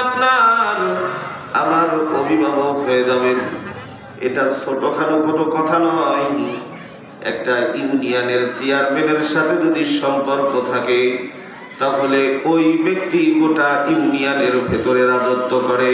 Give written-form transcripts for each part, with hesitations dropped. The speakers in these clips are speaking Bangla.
আপনার আমার অভিভাবক হয়ে যাবেন। এটা ছোটখাটো কোনো কথা নয়। একটা ইউনিয়নের চেয়ারম্যানের সাথে যদি সম্পর্ক থাকে, তাহলে ওই ব্যক্তি গোটা ইউনিয়নের ভেতরে রাজত্ব করে।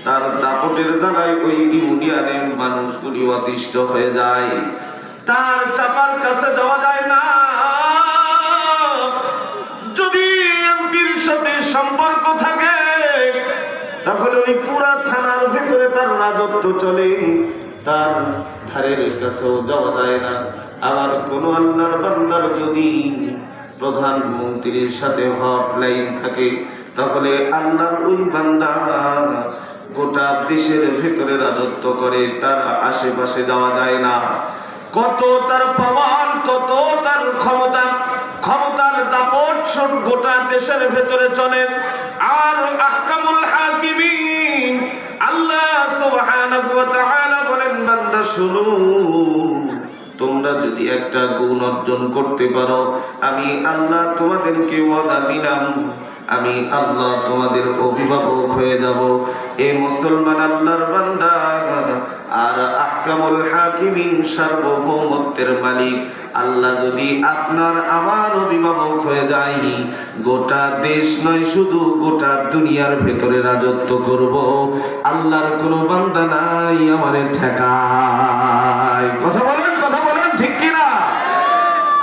তার দাপটের জ্বালায় ওই ইউনিয়নের মানুষগুলি অতিষ্ঠ হয়ে যায়, তার চাপার কাছে যাওয়া যায় না। যদি এমপির সাথে সম্পর্ক থাকে, তাহলে ওই পুরা থানার ভেতরে তার রাজত্ব চলে, তার ধারের কাছেও যাওয়া যায় না। আবার কোন আল্লাহর বান্দার যদি প্রধানমন্ত্রীর সাথে হটলাইন থাকে, তাহলে আল্লাহর ওই বান্দা গোটা দেশের ভেতরে রাজত্ব করে, তার আশেপাশে যাওয়া যায় না। কত তার পাওয়ার, কত তার ক্ষমতা, ক্ষমতার দাপট সব গোটা দেশের ভেতরে চলে। আর আহকামুল হাকিমিন আল্লাহ সুবহানাহু ওয়া তাআলা বলেন, বান্দা শুনো, তোমরা যদি একটা গুণ অর্জন করতে পারো, আমি আল্লাহ তোমাদেরকে ওয়াদা দিলাম, আমি আল্লাহ তোমাদের অভিভাবক হয়ে যাব। এই মুসলমান আল্লাহর বান্দা আর আহকামুল হাকিমিন সার্বভৌমত্বের মালিক আল্লাহ যদি আপনার আমার অভিভাবক হয়ে যায়, গোটা দেশ নয়, শুধু গোটা দুনিয়ার ভেতরে রাজত্ব করব। আল্লাহর কোনো বান্দা নাই আমারে ঠেকায়। কথা বলেন, কথা বলেন, ঠিক কিনা?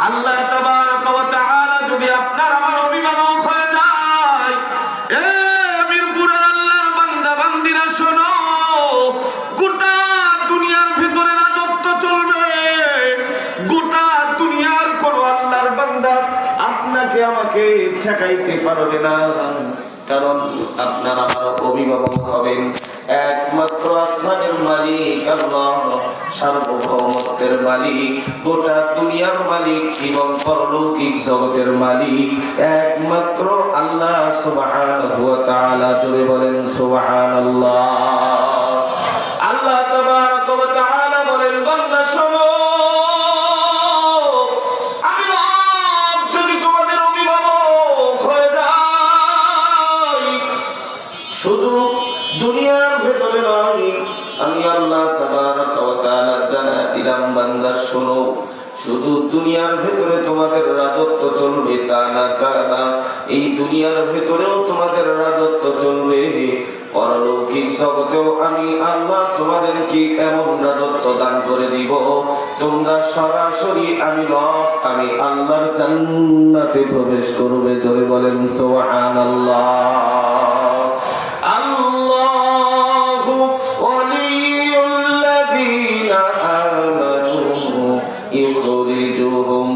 আল্লাহ তাবারক ওয়া তাআলা যদি আপনার আমার অভিভাবক হয়ে যায়, এ মিরপুরের আল্লাহর বান্দা বান্দিরা শোনো, গোটা দুনিয়ার ভিতরে রাজত্ব চলবে। গোটা দুনিয়ার কোন আল্লাহর বান্দা আপনাকে আমাকে ঠেকাইতে পারবে না, কারণ আপনার আমার অভিভাবক হবেন একমাত্র আসমানের মালিক আল্লাহ, সার্বভৌমত্বের মালিক, গোটা দুনিয়ার মালিক এবং পরলৌকিক জগতের মালিক একমাত্র আল্লাহ সুবহানাহু ওয়া তাআলা। জোরে বলেন সুবহানাল্লাহ। আল্লাহ তাবারক ওয়া তাআলা বলেন, বান্দা শোনো, আমি রব যদি তোমাদের অভিভাবক হয়ে যাই, শুধু দুনিয়ার ভেতরে নয়, আমি আল্লাহ তাবারক ওয়া তাআলা জানা দিলাম, বান্দা শোনো, শুধু দুনিয়ার ভেতরে তোমাদের রাজত্ব চলবে তা না, তা না, এই দুনিয়ার ভেতরেও তোমাদের রাজত্ব চলবে, পরলৌকিক জগতেও আমি আল্লাহ তোমাদেরকে এমন রাজত্ব দান করে দিব, তোমরা সরাসরি আমি রব, আমি আল্লাহর জান্নাতে প্রবেশ করবে। জোরে বলেন সুবহানাল্লাহ। আল্লাহু ওয়ালিয়ুল্লাযীনা আমানু ইখরিজুহুম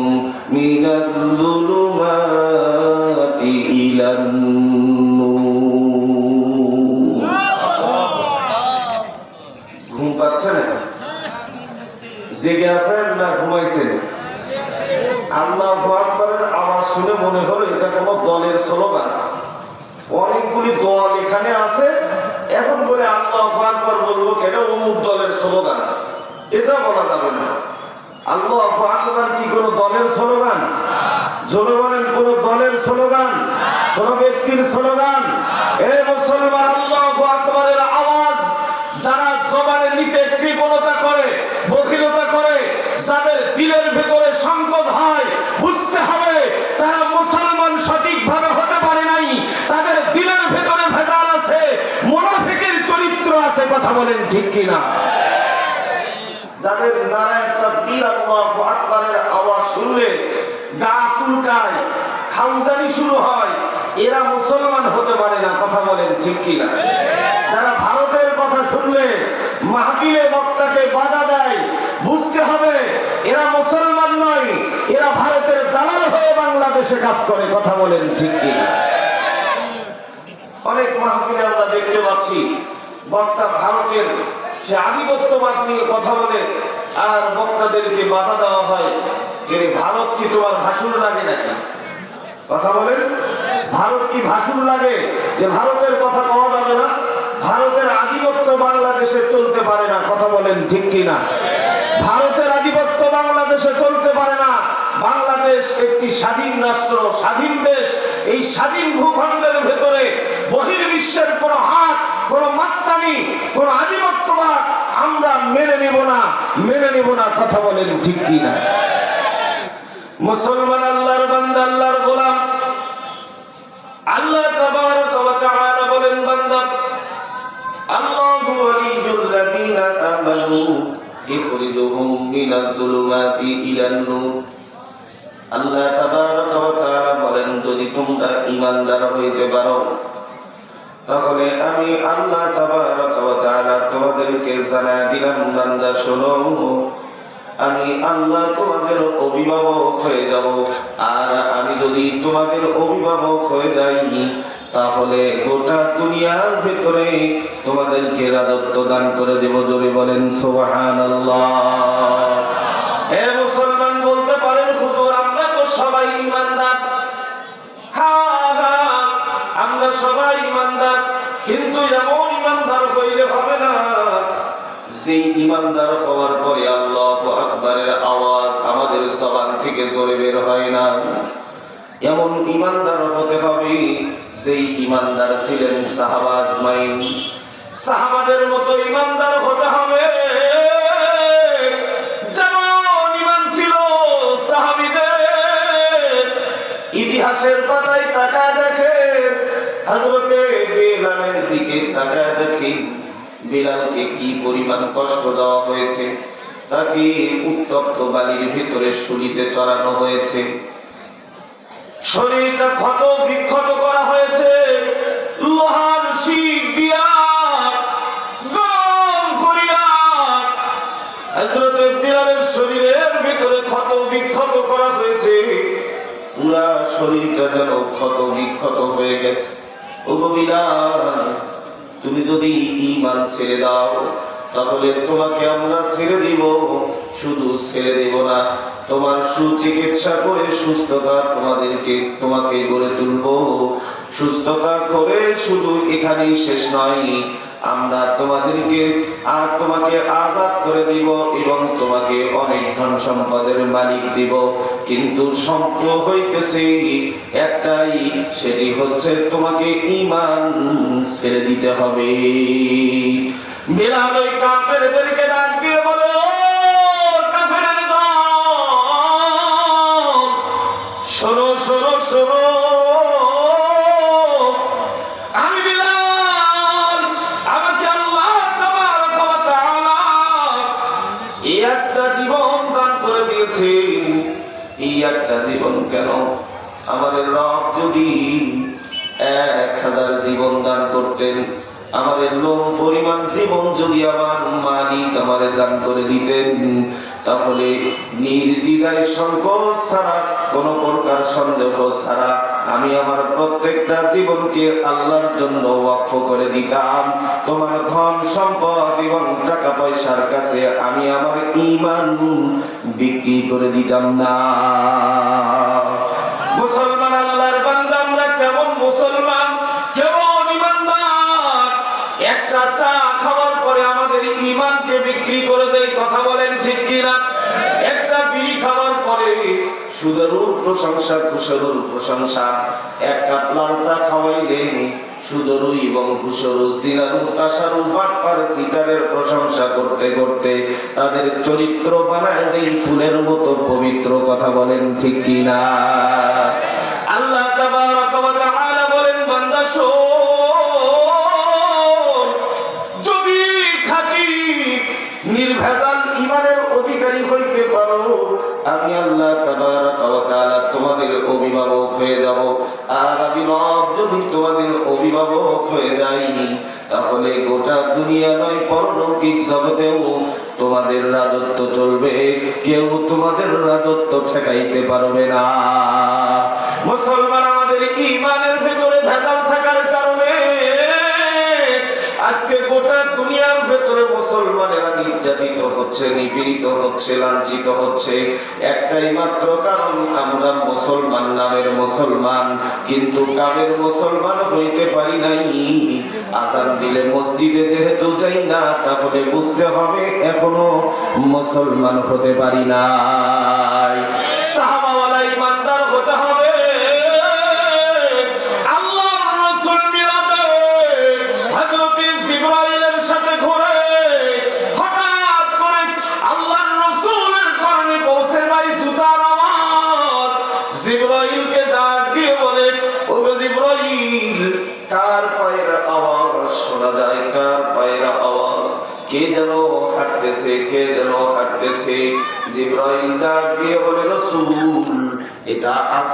মিনায-যুলুমাতি ইলান-নূর। ঘুম পাচ্ছেন এখন? জেগে আছেন না ঘুমাইছেন? আল্লাহু আকবারের আওয়াজ শুনে মনে হলো এটা কোনো দলের স্লোগান। অনেকগুলি দল এখানে আছে, এখন বলে আল্লাহু আকবার বলবো কেন অমুক দলের স্লোগান, এটা বলা যাবে না। আল্লাহু আকবার কি কোনো দলের স্লোগান? জোরে বলেন, কোন দলের স্লোগান, কোন ব্যক্তির স্লোগান? এ মুসলমান, আল্লাহু আকবারের আওয়াজ যারা জবানে নিতে কৃপণতা করে, বখিলতা করে, যাদের দিলের ভেতরে সংকোচ হয়, বুঝতে হবে তারা মুসলমান সঠিকভাবে হতে পারে নাই, তাদের দিলের ভেতরে ভেজাল আছে, মুনাফিকের চরিত্র আছে। কথা বলেন ঠিক কিনা? যাদের নারায়ে তাকবীর আল্লাহু আকবারের আওয়াজ শুনলে গা চুলকায়, খাউজানি শুরু হয়, এরা মুসলমান হতে পারে না। কথা বলেন ঠিক কিনা? যারা ভারতের কথা শুনলে মাহফিলে বক্তাকে বাধা দেয়, বুঝতে হবে এরা মুসলমান নয়, এরা ভারতের দালাল হয়ে বাংলাদেশে কাজ করে। কথা বলেন ঠিক কিনা? অনেক মাহফিলে আমরা দেখতে পাচ্ছি বক্তা ভারতের সে আধিপত্যবাদ নিয়ে কথা বলে, আর বক্তাদেরকে বাধা দেওয়া হয় যে ভারত কি তোমার ভাসুর লাগে নাকি? কথা বলেন, ভারত কি ভাসুর লাগে যে ভারতের কথা পাওয়া যাবে না? ভারতের আধিপত্য বাংলাদেশে চলতে পারে না। কথা বলেন ঠিক কিনা? ভারতের আধিপত্য বাংলাদেশে চলতে পারে না, বাংলাদেশ একটি স্বাধীন রাষ্ট্র, স্বাধীন দেশ। এই স্বাধীন ভূখণ্ডের ভেতরে বহির্বিশ্বের কোন হাত, কোন মাস্তানি, কোন আধিপত্যবাদ আমরা মেনে নেব না, মেনে নেব না। কথা বলেন ঠিক কি না? মুসলমান আল্লাহর বান্দা, আল্লাহর গোলাম। আল্লাহ তাবারাক ওয়া তাআলা বলেন, বান্দা আল্লাহু ওয়ালিয়ুল লাযীনা আমানু ইখরিজুহুম মিনাজ যুলুমাতি ইলান নূর। আল্লাহ তাবারাক ওয়া তাআলা বলেন, যদি তোমরা ঈমানদার হইতে পারো তাহলে আমি আল্লাহ তাবারাক ওয়া তাআলা তোমাদেরকে জানায় দিলাম, বান্দা শোনো, আমি আল্লাহ তোমাদের অভিভাবক হয়ে যাব। আর আমি যদি তোমাদের অভিভাবক হয়ে যাই তাহলে গোটা দুনিয়ার ভিতরে তোমাদেরকে রাজত্ব দান করে দেব। জোরে বলেন সুবহানাল্লাহ। হে মুসলমান, বলতে পারেন হুজুর আমরা তো সবাই ঈমানদার। হ্যাঁ, আমরা সবাই ঈমানদার, কিন্তু এমন ঈমানদার হইলে হবে না যে ঈমানদার হওয়ার পরে আল্লাহু আকবারের আওয়াজ আমাদের জবান থেকে জোরে বের হয় না। এমন ঈমানদার হতে হবে যেই ঈমানদার ছিলেন সাহাবা আজমাইন। সাহাবাদের মতো ঈমানদার হতে হবে, যেমন ঈমান ছিল সাহাবীদের। ইতিহাসের পাতায় তাকায় দেখেন, হযরতে বিলালের দিকে তাকায় দেখেন বিলালকে কি পরিমাণ কষ্ট দেওয়া হয়েছে। তাকে উত্তপ্ত বালির ভিতরে শুলিতে চড়ানো হয়েছে, শরীরটা ক্ষত বিক্ষত করা হয়েছে, লোহার শিক দিয়া গরম করিয়া হযরতে বিলালের শরীরের ভিতরে ক্ষত বিক্ষত করা হয়েছে। পুরা শরীরটা যেন ক্ষত বিক্ষত হয়ে গেছে। ওগো বিলাল, তুমি যদি ঈমান ছেড়ে দাও তাহলে তোমাকে আমরা ছেড়ে দিব। শুধু ছেড়ে দেব না, তোমার সুচিকিৎসা করে সুস্থতা তোমাকে গড়ে তুলব। সুস্থতা করে শুধু এখানেই শেষ নয়, আমরা তোমাকে আজাদ করে দিব এবং তোমাকে অনেক ধন সম্পদের মালিক দিব। কিন্তু শর্ত হইতেছে একটাই, সেটি হচ্ছে তোমাকে ঈমান ছেড়ে দিতে হবে। বিলাল ওই কাফেরদেরকে ডাক দিয়ে বলে, ও কাফেরের দল, শোনো শোনো শোনো, আমি বিলাল, আমাকে আল্লাহ তাবারক ওয়া তাআলা এই একটা জীবন দান করে দিয়েছেন। এই একটা জীবন কেন, আমাদের রব যদি 1000 জীবন দান করতেন, আমাদের লোম পরিমাণ জীবন যদি আমার মালিক আমারে দান করে দিতেন, তাহলে নির্দ্বিধায় সংকোচ ছাড়া, কোন প্রকার সন্দেহ ছাড়া আমি আমার প্রত্যেকটা জীবনকে আল্লাহর জন্য ওয়াকফ করে দিতাম। তোমার ধন সম্পদ এবং টাকা পয়সার কাছে আমি আমার ঈমান বিক্রি করে দিতাম না। মুসলমান আল্লাহর বান্দা, আমরা কেমন মুসলমান, কেমন ঈমানদার! একটা চা খাওয়ার পরে আমাদের ঈমানকে বিক্রি করে দেয়। কথা বলেন ঠিক কিনা? একটা বিড়ি খাওয়ার পরে সুদরুর প্রশংসা, কুশলুর প্রশংসা। এক কাপ লাল চা খাওয়াইলে সুদরু এবং কুশলু, জিনারু, তাসারু, বাটপার, সিটারের প্রশংসা করতে করতে তাদের চরিত্র বানায় দেয় ফুলের মতো পবিত্র। কথা বলেন ঠিক কিনা? আল্লাহ তাবারক ওয়া তাআলা বলেন, বান্দা শোন, যদি খাঁটি নির্ভেজাল ঈমানের অধিকারী হইতে পারো, আমি আল্লাহ তাবারক ওয়া তাআলা তোমাদের অভিভাবক হয়ে যাব। আর আমি রব যদি তোমাদের অভিভাবক হয়ে যাই, তাহলে গোটা দুনিয়া নয়, পরলৌকিক জগতেও তোমাদের রাজত্ব চলবে। কেউ তোমাদের রাজত্ব ঠেকাইতে পারবে না। মুসলমান, আমাদের ঈমানের ভিতরে ভেজাল থাকার কারণে আজকে গোটা দুনিয়ার ভেতরে মুসলমানেরা নির্যাতিত হচ্ছে, নিপীড়িত হচ্ছে, লাঞ্ছিত হচ্ছে। একটাই মাত্র কারণ, আমরা মুসলমান নামের মুসলমান, কিন্তু কামের মুসলমান হইতে পারি নাই। আযান দিলে মসজিদে যেহেতু যাই না, তাহলে বুঝতে হবে এখনো মুসলমান হতে পারি নাই। সাহাবা জিবরাইলকে ডাক দিয়ে বলে, ও গো জিবরাইল, কার পায়ের আওয়াজ শোনা যায়? কার পায়ের আওয়াজ? কে যেন হাঁটতেছে, কে যেন হাঁটতেছে। জিবরাইল ডাক দিয়ে বলে, রাসূল, এটা